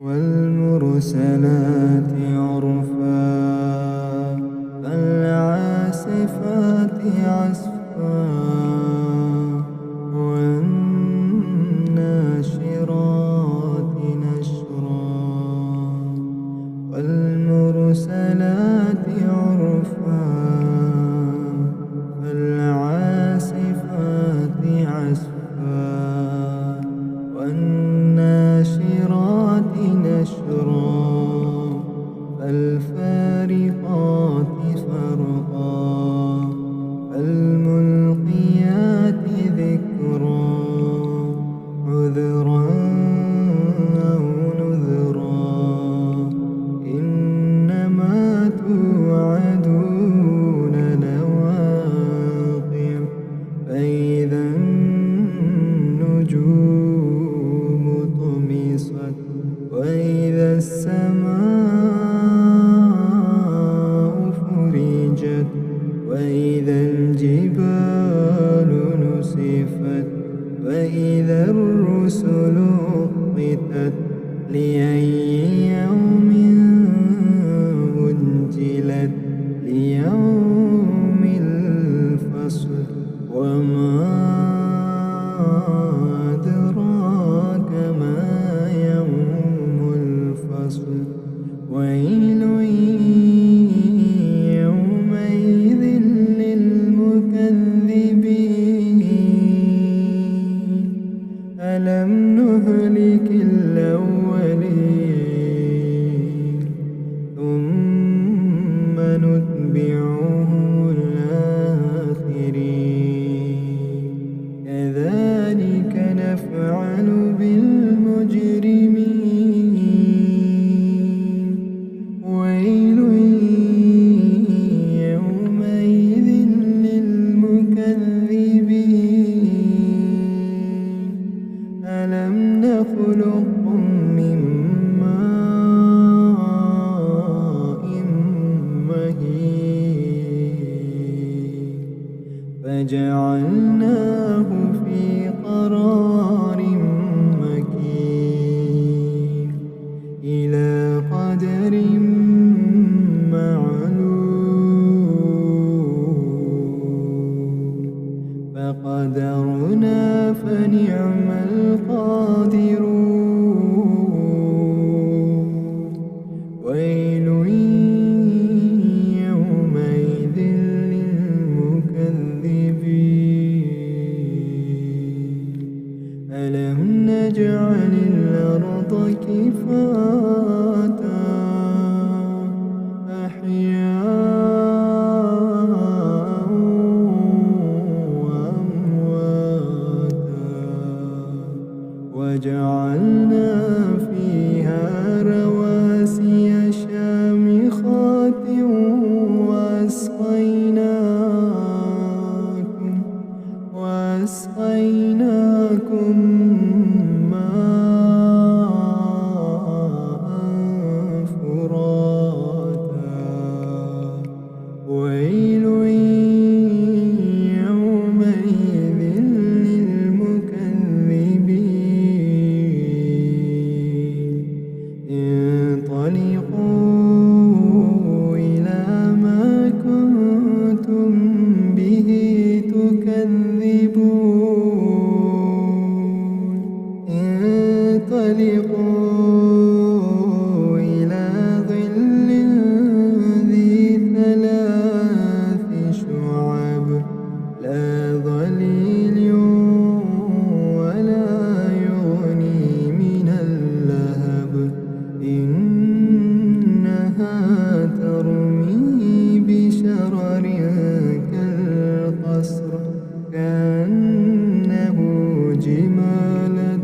والمرسلات عرفا فالعاصفات عصفا والناشرات نشرا والمرسلات عرفا فالعاصفات عصفا والناشرات نشرا فالفارقات فرقا فالملقيات ذكرا عذرا أو نذرا إنما توعدون لواقع فإذا النجوم طمست وإذا السماء فرجت وإذا الجبال نسفت وإذا الرسل أقتت لأي يوم أجلت ليوم الفصل وما أدراك ما يوم الفصل ويل يومئذ للمكذبين ألم نهلك الأولين ثم نتبعهم الآخرين كذلك نفعل بالمجرمين ويل يومئذ للمكذبين ألم نخلقكم من ماء مهين فجعلناه في قرار مكين إلى قدر معلوم فقدرنا فنعم القادرون ويل يومئذ للمكذبين ألم نجعل الأرض كفاتا أحياء وأمواتا وجعلنا فيها رواسي شامخات وأسقيناكم ماء فراتا ويل يومئذ للمكذبين انطلقوا إلى ما كنتم به تكذبون انطلقوا إلى ظل ذي ثلاث شعب لا ظليل ولا يغني من اللهب إنها ترمي بشرر كالقصر كأنه جمالة